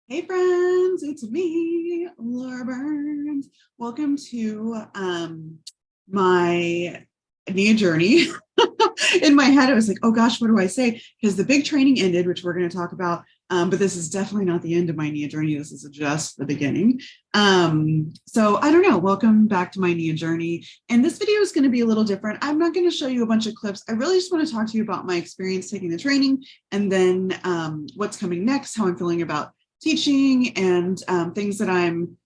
Hey friends, it's me, Laura Burns. Welcome to my Nia journey. In my head, I was like, oh gosh, what do I say? Because the big training ended, which we're going to talk about. But this is definitely not the end of my Nia journey. This is just the beginning. So I don't know. Welcome back to my Nia journey. And this video is going to be a little different. I'm not going to show you a bunch of clips. I really just want to talk to you about my experience taking the training and then what's coming next, how I'm feeling about teaching and things that I'm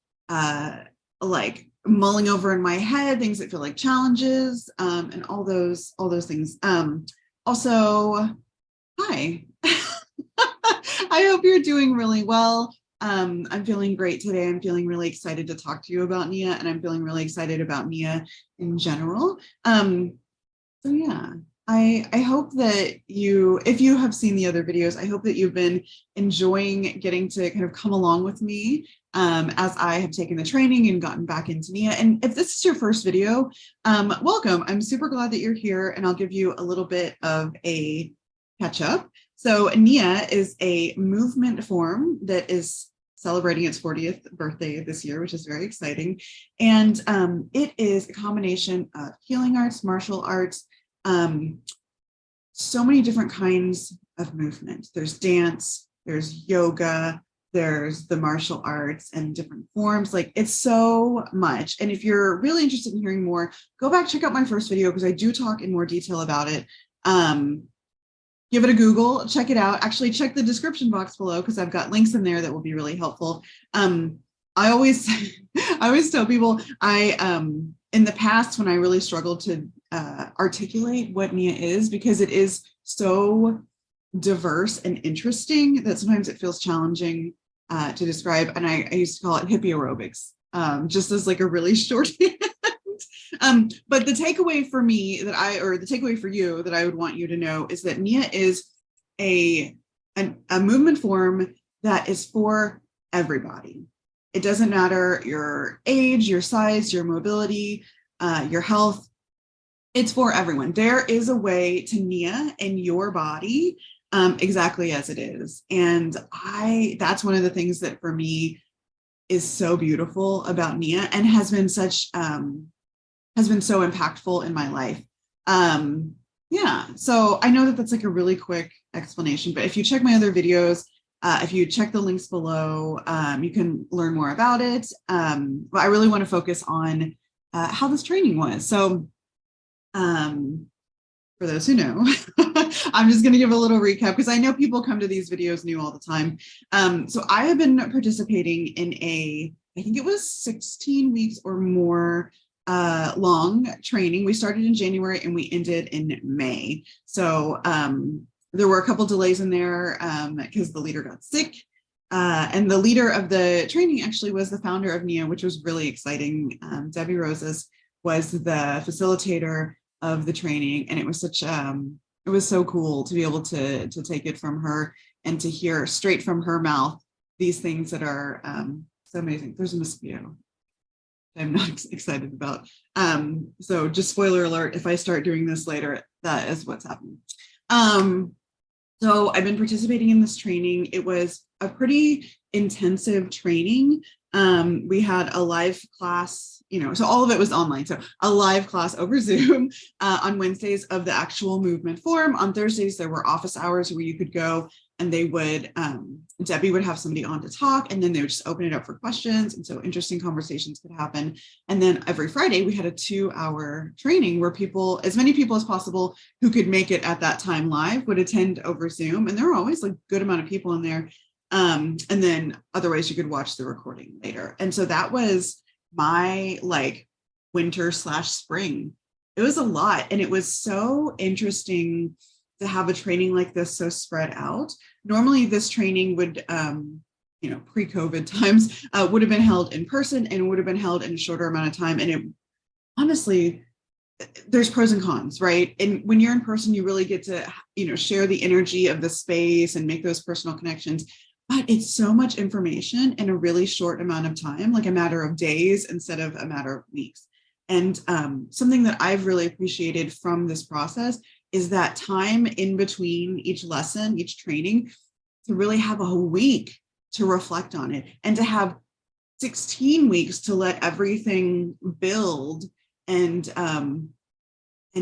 like mulling over in my head, things that feel like challenges, and all those things. Also, hi. I hope you're doing really well. I'm feeling great today. I'm feeling really excited to talk to you about Nia, and I'm feeling really excited about Nia in general. So yeah. I hope that if you have seen the other videos, I hope that you've been enjoying getting to kind of come along with me as I have taken the training and gotten back into Nia. And if this is your first video, welcome. I'm super glad that you're here, and I'll give you a little bit of a catch up. So Nia is a movement form that is celebrating its 40th birthday this year, which is very exciting. And it is a combination of healing arts, martial arts, so many different kinds of movement. There's dance, there's yoga, there's the martial arts and different forms. Like, it's so much. And if you're really interested in hearing more, go back, check out my first video, because I do talk in more detail about it. Give it a Google, check it out. Actually, check the description box below, because I've got links in there that will be really helpful. I always tell people, in the past, when I really struggled to articulate what Nia is, because it is so diverse and interesting that sometimes it feels challenging to describe. And I used to call it hippie aerobics, just as like a really shorthand. But the takeaway for me or the takeaway for you that I would want you to know is that Nia is a movement form that is for everybody. It doesn't matter your age, your size, your mobility, your health. It's for everyone. There is a way to Nia in your body exactly as it is. And that's one of the things that for me is so beautiful about Nia, and has been so impactful in my life. Yeah, so I know that that's like a really quick explanation, but if you check my other videos, if you check the links below, you can learn more about it. But I really want to focus on how this training was. So for those who know, I'm just going to give a little recap, because I know people come to these videos new all the time. So I have been participating in I think it was 16 weeks or more long training. We started in January and we ended in May. So there were a couple delays in there because the leader got sick. And the leader of the training actually was the founder of Nia, which was really exciting. Debbie Roses was the facilitator of the training, and it was it was so cool to be able to take it from her and to hear straight from her mouth these things that are so amazing. There's a mosquito I'm not excited about. So just spoiler alert, if I start doing this later, that is what's happening. So I've been participating in this training. It was a pretty intensive training. We had a live class, so all of it was online. So a live class over Zoom on Wednesdays of the actual movement form. On Thursdays, there were office hours where you could go, and they would, Debbie would have somebody on to talk, and then they would just open it up for questions. And so interesting conversations could happen. And then every Friday we had a 2-hour training where as many people as possible who could make it at that time live would attend over Zoom. And there were always like a good amount of people in there. And then otherwise you could watch the recording later. And so that was my like winter/spring. It was a lot. And it was so interesting to have a training like this so spread out. Normally this training would, pre-COVID times, would have been held in person and would have been held in a shorter amount of time. And it honestly, there's pros and cons, right? And when you're in person, you really get to, share the energy of the space and make those personal connections. But it's so much information in a really short amount of time, like a matter of days instead of a matter of weeks. And something that I've really appreciated from this process is that time in between each lesson, each training, to really have a whole week to reflect on it and to have 16 weeks to let everything build and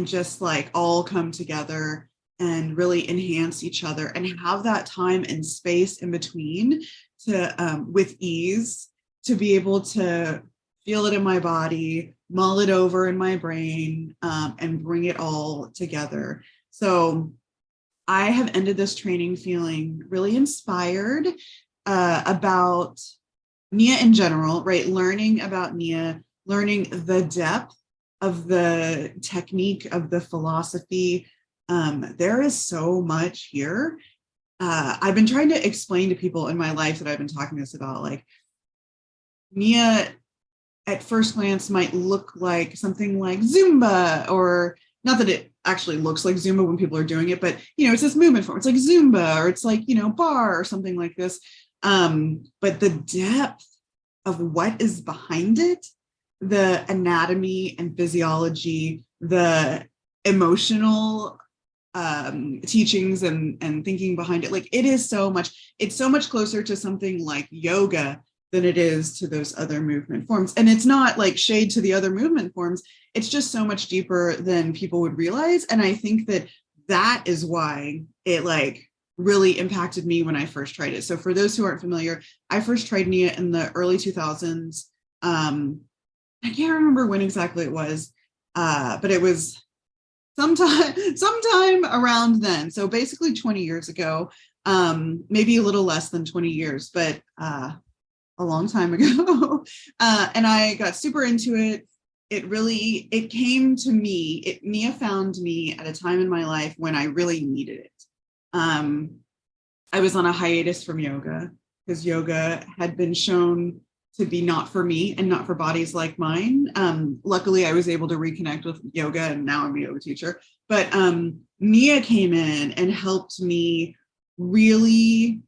just like all come together and really enhance each other and have that time and space in between to with ease to be able to feel it in my body, mull it over in my brain, and bring it all together. So I have ended this training feeling really inspired about Nia in general, right? Learning about Nia, learning the depth of the technique, of the philosophy. There is so much here. I've been trying to explain to people in my life that I've been talking this about, like Nia at first glance might look like something like Zumba, or not that it actually looks like Zumba when people are doing it, but it's this movement form. It's like Zumba, or it's like, bar or something like this. But the depth of what is behind it, the anatomy and physiology, the emotional teachings and thinking behind it, like it's so much closer to something like yoga than it is to those other movement forms. And it's not like shade to the other movement forms. It's just so much deeper than people would realize. And I think that is why it like really impacted me when I first tried it. So for those who aren't familiar, I first tried Nia in the early 2000s. I can't remember when exactly it was, but it was sometime around then. So basically 20 years ago, maybe a little less than 20 years, but a long time ago. And I got super into it. It came to me, Nia found me at a time in my life when I really needed it. I was on a hiatus from yoga because yoga had been shown to be not for me and not for bodies like mine. Luckily, I was able to reconnect with yoga, and now I'm a yoga teacher. But Nia came in and helped me really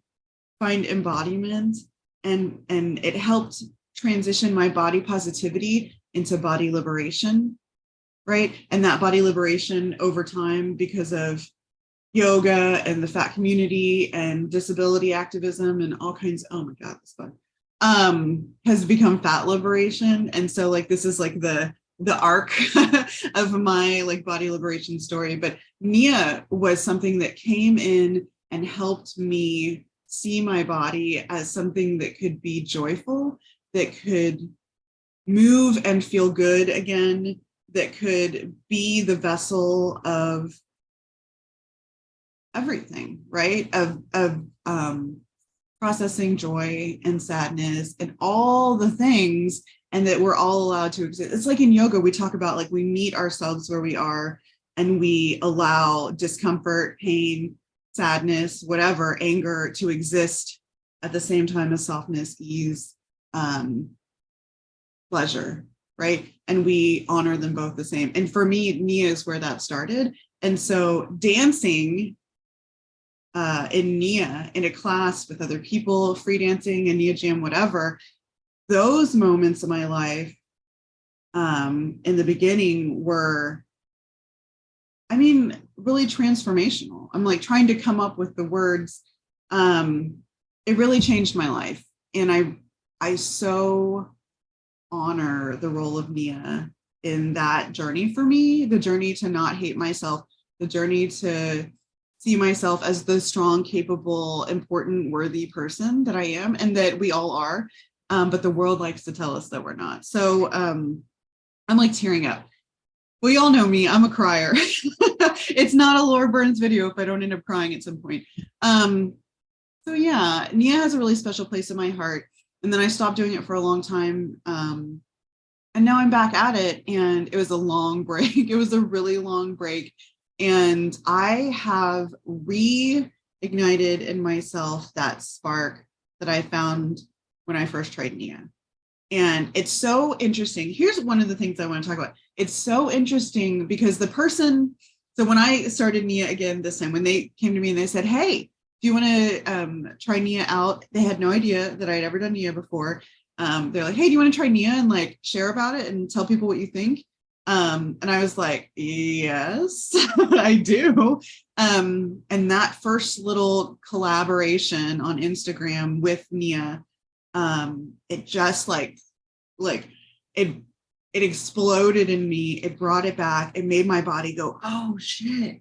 find embodiment, and it helped transition my body positivity into body liberation, right? And that body liberation over time, because of yoga and the fat community and disability activism and all kinds, oh my God, this fun, has become fat liberation. And so like, this is like the arc of my like body liberation story. But Nia was something that came in and helped me see my body as something that could be joyful, that could move and feel good again, that could be the vessel of everything, right? Of processing joy and sadness and all the things, and that we're all allowed to exist. It's like in yoga, we talk about like we meet ourselves where we are, and we allow discomfort, pain, sadness, whatever, anger to exist at the same time as softness, ease, pleasure, right? And we honor them both the same. And for me, Nia is where that started. And so dancing in Nia, in a class with other people, free dancing and Nia Jam, whatever, those moments of my life in the beginning were, I mean, really transformational. I'm like trying to come up with the words. It really changed my life. And I so honor the role of Nia in that journey for me, the journey to not hate myself, the journey to see myself as the strong, capable, important, worthy person that I am, and that we all are. But the world likes to tell us that we're not. So I'm like tearing up. Well, you all know me, I'm a crier. It's not a Laura Burns video if I don't end up crying at some point. So yeah, Nia has a really special place in my heart. And then I stopped doing it for a long time. And now I'm back at it. And it was a long break. It was a really long break. And I have reignited in myself that spark that I found when I first tried Nia. And it's so interesting. Here's one of the things I want to talk about. It's so interesting because the person, so when I started Nia again this time, when they came to me and they said, hey, do you want to try Nia out? They had no idea that I'd ever done Nia before. They're like, hey, do you want to try Nia and like share about it and tell people what you think? And I was like, yes, I do. And that first little collaboration on Instagram with Nia, it just like it it exploded in me. It brought it back. It made my body go, oh shit,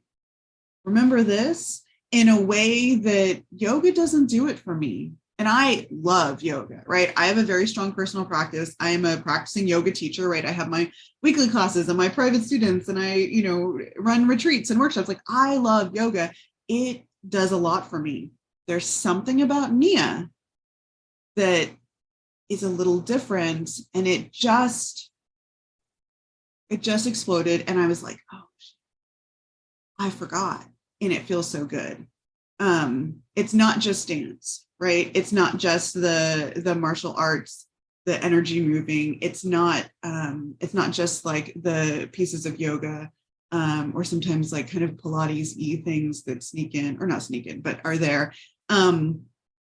remember this? In a way that yoga doesn't do it for me. And I love yoga, right? I have a very strong personal practice. I am a practicing yoga teacher, right? I have my weekly classes and my private students, and I, run retreats and workshops. Like, I love yoga. It does a lot for me. There's something about Nia that is a little different, and it just exploded. And I was like, oh, I forgot. And it feels so good. It's not just dance, right? It's not just the martial arts, the energy moving. It's not just like the pieces of yoga, or sometimes like kind of Pilates-y things that sneak in, or not sneak in, but are there.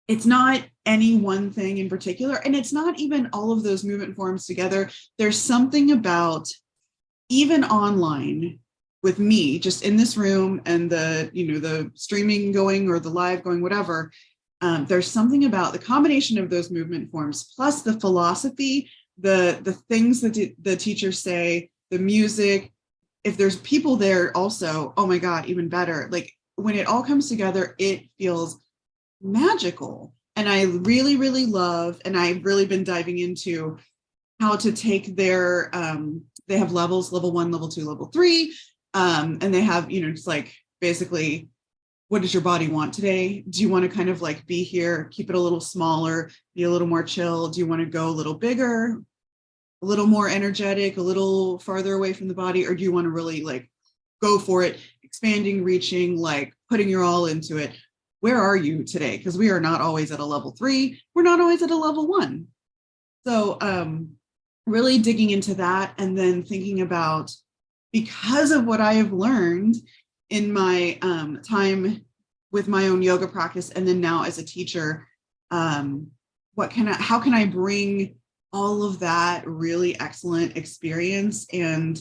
It's not any one thing in particular, and it's not even all of those movement forms together. There's something about, even online, with me just in this room and the streaming going or the live going, whatever, there's something about the combination of those movement forms plus the philosophy, the things that the teachers say, the music. If there's people there also, oh my God, even better. Like, when it all comes together, it feels magical. And I really, really love, and I've really been diving into how to take their, they have levels, level 1, level 2, level 3. And they have, just like, basically, what does your body want today? Do you want to kind of like be here, keep it a little smaller, be a little more chill? Do you want to go a little bigger, a little more energetic, a little farther away from the body? Or do you want to really like go for it, expanding, reaching, like putting your all into it? Where are you today? Because we are not always at a level 3. We're not always at a level 1. So really digging into that, and then thinking about, because of what I have learned in my time with my own yoga practice, and then now as a teacher, how can I bring all of that really excellent experience and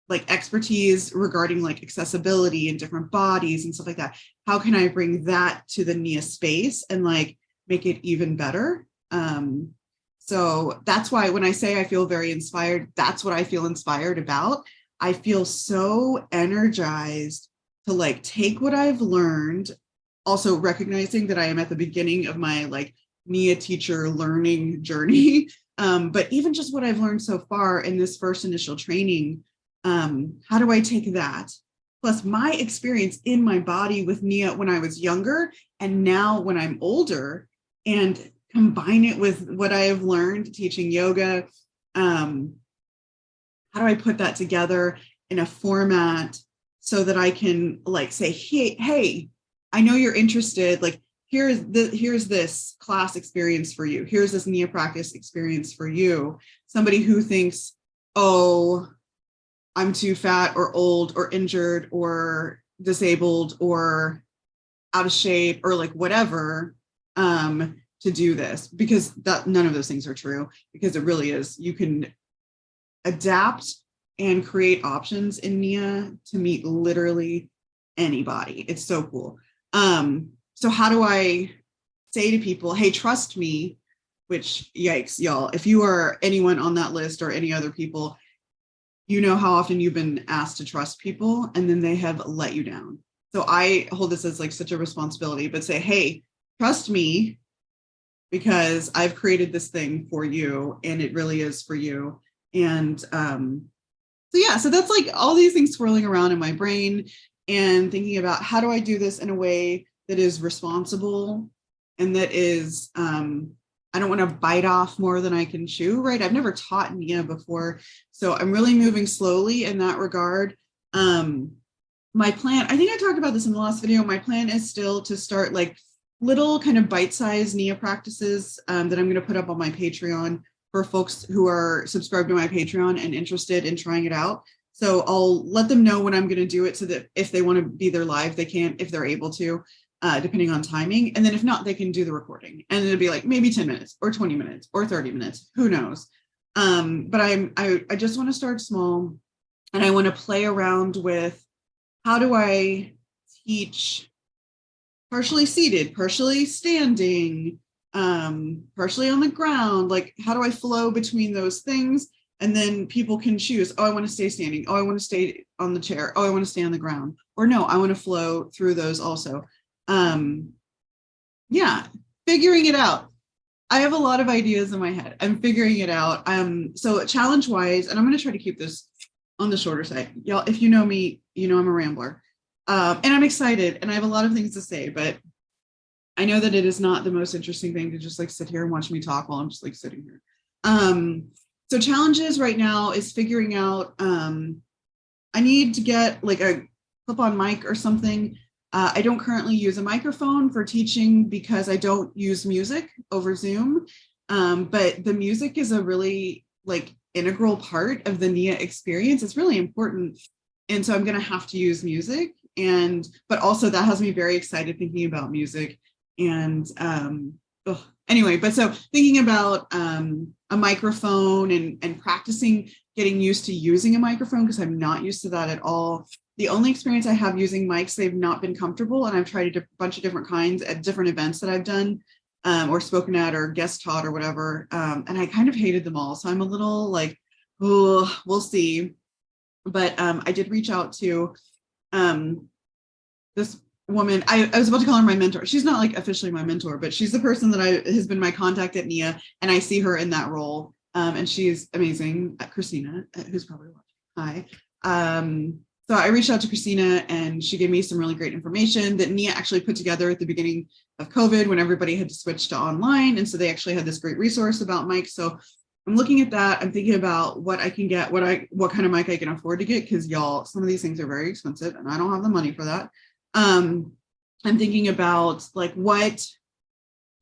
like expertise regarding like accessibility and different bodies and stuff like that? How can I bring that to the Nia space and like make it even better? So that's why when I say I feel very inspired, that's what I feel inspired about. I feel so energized to like take what I've learned, also recognizing that I am at the beginning of my like Nia teacher learning journey. But even just what I've learned so far in this first initial training, how do I take that? Plus my experience in my body with Nia when I was younger and now when I'm older, and combine it with what I have learned teaching yoga. How do I put that together in a format so that I can like say, hey, I know you're interested. Like, here's this class experience for you. Here's this Nia practice experience for you. Somebody who thinks, oh, I'm too fat or old or injured or disabled or out of shape or like whatever, to do this, because that none of those things are true, because it really is, you can adapt and create options in Nia to meet literally anybody. It's so cool. So how do I say to people, hey, trust me, which yikes, y'all, if you are anyone on that list or any other people, you know how often you've been asked to trust people and then they have let you down. So I hold this as like such a responsibility, but say, hey, trust me, because I've created this thing for you and it really is for you. And so that's like all these things swirling around in my brain and thinking about, how do I do this in a way that is responsible and that is, I don't want to bite off more than I can chew, right? I've never taught Nia before, so I'm really moving slowly in that regard. My plan, I think I talked about this in the last video, my plan is still to start like little kind of bite-sized Nia practices that I'm going to put up on my Patreon for folks who are subscribed to my Patreon and interested in trying it out. So I'll let them know when I'm going to do it so that if they want to be there live, they can, if they're able to, depending on timing. And then if not, they can do the recording. And it'll be like maybe 10 minutes or 20 minutes or 30 minutes, who knows? But I just want to start small, and I want to play around with how do I teach partially seated, partially standing, partially on the ground. Like, how do I flow between those things? And then people can choose, oh, I want to stay standing. Oh, I want to stay on the chair. Oh, I want to stay on the ground. Or no, I want to flow through those also. Yeah, figuring it out. I have a lot of ideas in my head. I'm figuring it out. So challenge wise, and I'm going to try to keep this on the shorter side. Y'all, if you know me, you know I'm a rambler. And I'm excited and I have a lot of things to say, but I know that it is not the most interesting thing to just like sit here and watch me talk while I'm just like sitting here. So challenges right now is figuring out, I need to get like a clip-on mic or something. I don't currently use a microphone for teaching because I don't use music over Zoom. But the music is a really like integral part of the NIA experience. It's really important. And so I'm going to have to use music. But also that has me very excited thinking about music. And anyway, but so thinking about a microphone and practicing getting used to using a microphone because I'm not used to that at all. The only experience I have using mics, they've not been comfortable. And I've tried a bunch of different kinds at different events that I've done or spoken at or guest taught or whatever. And I kind of hated them all. So I'm a little like, oh, we'll see. But I did reach out to this woman. I was about to call her my mentor. She's not like officially my mentor, but she's the person that has been my contact at NIA, and I see her in that role. And she's amazing. Christina, who's probably watching. Hi. So I reached out to Christina and she gave me some really great information that NIA actually put together at the beginning of COVID when everybody had to switch to online. And so they actually had this great resource about mics. So I'm looking at that. I'm thinking about what I can get, what kind of mic I can afford to get, because y'all, some of these things are very expensive and I don't have the money for that. I'm thinking about like, what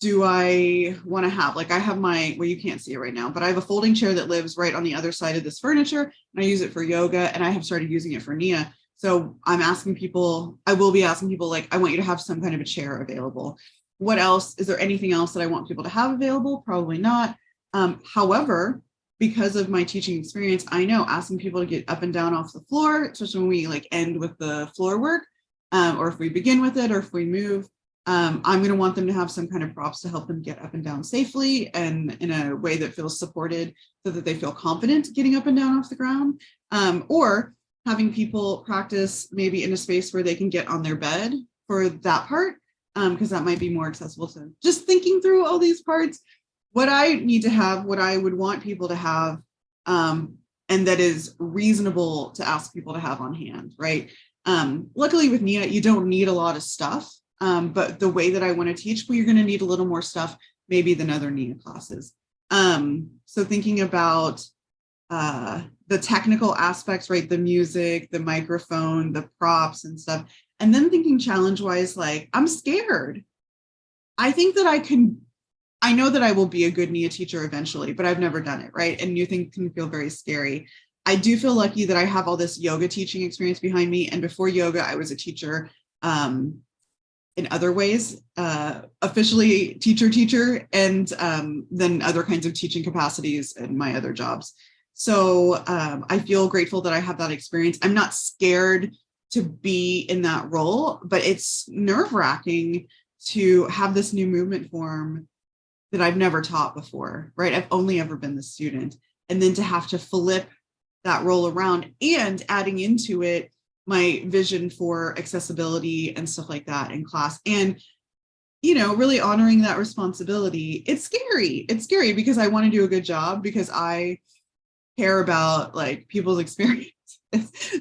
do I want to have? Like I have well, you can't see it right now, but I have a folding chair that lives right on the other side of this furniture, and I use it for yoga, and I have started using it for NIA. So I will be asking people like, I want you to have some kind of a chair available. What else? Is there anything else that I want people to have available? Probably not. However, because of my teaching experience, I know asking people to get up and down off the floor, especially when we like end with the floor work, or if we begin with it, or if we move, I'm going to want them to have some kind of props to help them get up and down safely and in a way that feels supported so that they feel confident getting up and down off the ground, or having people practice maybe in a space where they can get on their bed for that part, because that might be more accessible to them. Just thinking through all these parts, what I need to have, what I would want people to have, and that is reasonable to ask people to have on hand, right? Luckily with NIA, you don't need a lot of stuff. But the way that I want to teach, well, you're going to need a little more stuff maybe than other NIA classes. So thinking about the technical aspects, right? The music, the microphone, the props and stuff. And then thinking challenge-wise, like, I'm scared. I think that I know that I will be a good NIA teacher eventually, but I've never done it, right? And new things can feel very scary. I do feel lucky that I have all this yoga teaching experience behind me. And before yoga, I was a teacher in other ways, officially teacher, and then other kinds of teaching capacities in my other jobs. So I feel grateful that I have that experience. I'm not scared to be in that role, but it's nerve-wracking to have this new movement form that I've never taught before, right? I've only ever been the student. And then to have to flip that role around and adding into it my vision for accessibility and stuff like that in class. And, really honoring that responsibility. It's scary. It's scary because I want to do a good job, because I care about like people's experience.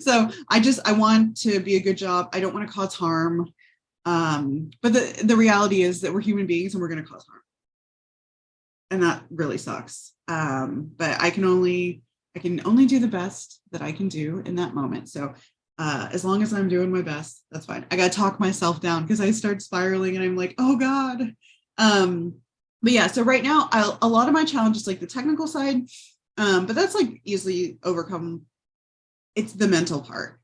So I want to be a good job. I don't want to cause harm. But the reality is that we're human beings and we're going to cause harm. And that really sucks. But I can only do the best that I can do in that moment. So as long as I'm doing my best, that's fine. I got to talk myself down because I start spiraling and I'm like, oh God. But yeah, so right now, a lot of my challenges, like the technical side, but that's like easily overcome. It's the mental part.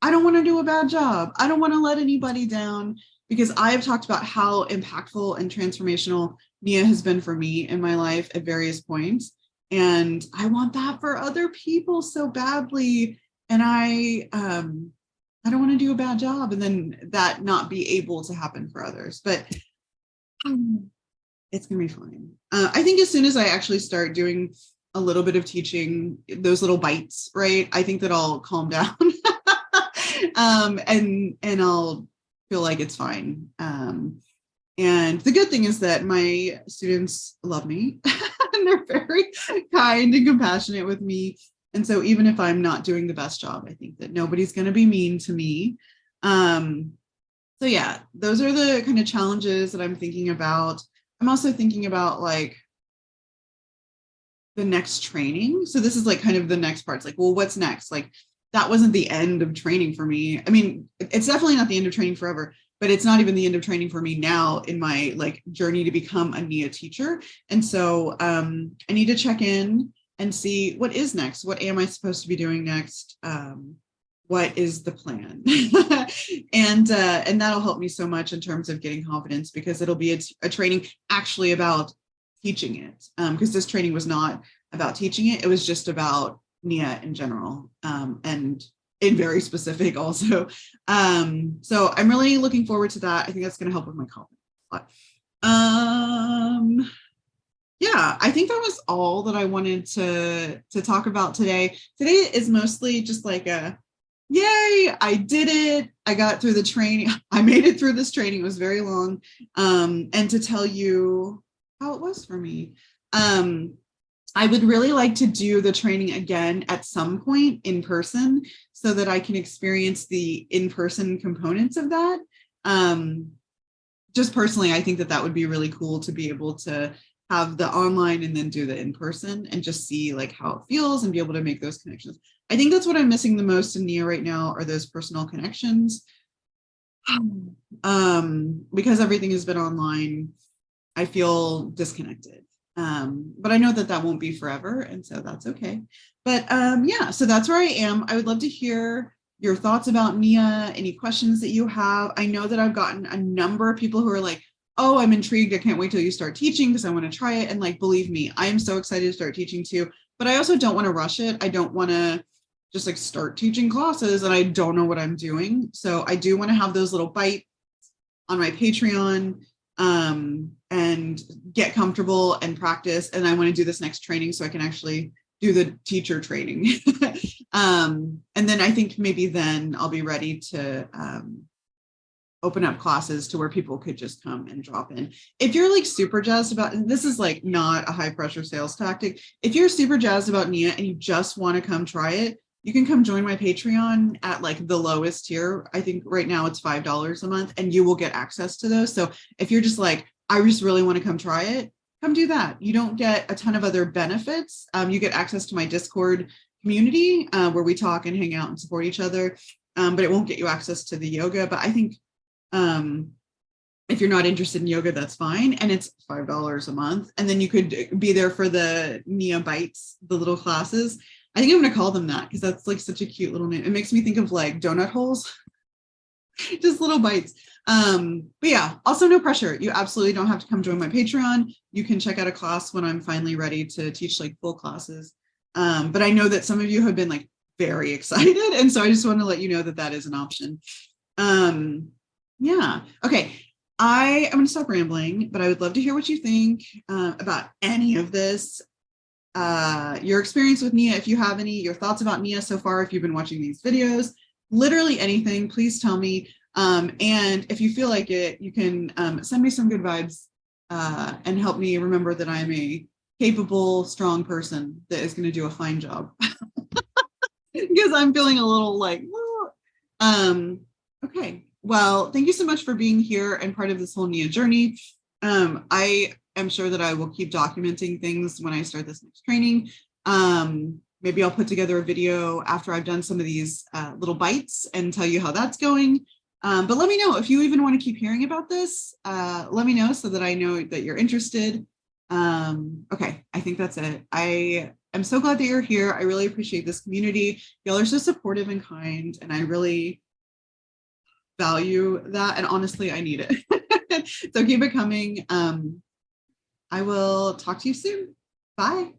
I don't want to do a bad job. I don't want to let anybody down, because I have talked about how impactful and transformational NIA has been for me in my life at various points. And I want that for other people so badly. And I don't want to do a bad job and then that not be able to happen for others. But it's gonna be fine. I think as soon as I actually start doing a little bit of teaching, those little bites, right? I think that I'll calm down and I'll feel like it's fine. And the good thing is that my students love me and they're very kind and compassionate with me. And so even if I'm not doing the best job, I think that nobody's going to be mean to me. So yeah, those are the kind of challenges that I'm thinking about. I'm also thinking about like the next training. So this is like kind of the next part. It's like, well, what's next? Like that wasn't the end of training for me. I mean, it's definitely not the end of training forever, but it's not even the end of training for me now in my like journey to become a NIA teacher. And so I need to check in and see what is next. What am I supposed to be doing next? What is the plan? And that'll help me so much in terms of getting confidence because it'll be a training actually about teaching it. Because this training was not about teaching it. It was just about NIA in general and in very specific also. So I'm really looking forward to that. I think that's going to help with my confidence. Yeah, I think that was all that I wanted to talk about today. Today is mostly just like a, yay, I did it. I got through the training. I made it through this training. It was very long. And to tell you how it was for me. I would really like to do the training again at some point in person so that I can experience the in-person components of that. Just personally, I think that that would be really cool to be able to have the online and then do the in-person and just see like how it feels and be able to make those connections. I think that's what I'm missing the most in NIA right now are those personal connections. Because everything has been online, I feel disconnected. But I know that that won't be forever. And so that's okay. But yeah, so that's where I am. I would love to hear your thoughts about NIA, any questions that you have. I know that I've gotten a number of people who are like, oh, I'm intrigued. I can't wait till you start teaching because I want to try it. And like, believe me, I am so excited to start teaching too, but I also don't want to rush it. I don't want to just like start teaching classes and I don't know what I'm doing. So I do want to have those little bites on my Patreon and get comfortable and practice. And I want to do this next training so I can actually do the teacher training. And then I think maybe then I'll be ready to open up classes to where people could just come and drop in. If you're like super jazzed about, and this is like not a high pressure sales tactic. If you're super jazzed about NIA and you just want to come try it, you can come join my Patreon at like the lowest tier. I think right now it's $5 a month and you will get access to those. So if you're just like, I just really want to come try it, come do that. You don't get a ton of other benefits. You get access to my Discord community where we talk and hang out and support each other. But it won't get you access to the yoga. But I think if you're not interested in yoga, that's fine. And it's $5 a month. And then you could be there for the NIA bites, the little classes. I think I'm going to call them that because that's like such a cute little name. It makes me think of like donut holes, just little bites. But yeah, also no pressure. You absolutely don't have to come join my Patreon. You can check out a class when I'm finally ready to teach like full classes. But I know that some of you have been like very excited. And so I just want to let you know that that is an option. Yeah. Okay. I am going to stop rambling, but I would love to hear what you think about any of this. Your experience with NIA, if you have any, your thoughts about NIA so far, if you've been watching these videos, literally anything, please tell me. And if you feel like it, you can send me some good vibes and help me remember that I'm a capable, strong person that is going to do a fine job. Because I'm feeling a little like, okay. Well, thank you so much for being here and part of this whole NIA journey. I am sure that I will keep documenting things when I start this next training. Maybe I'll put together a video after I've done some of these little bites and tell you how that's going. But let me know if you even want to keep hearing about this. Let me know so that I know that you're interested. Okay, I think that's it. I am so glad that you're here. I really appreciate this community. Y'all are so supportive and kind, and I really value that. And honestly, I need it. So keep it coming. I will talk to you soon. Bye.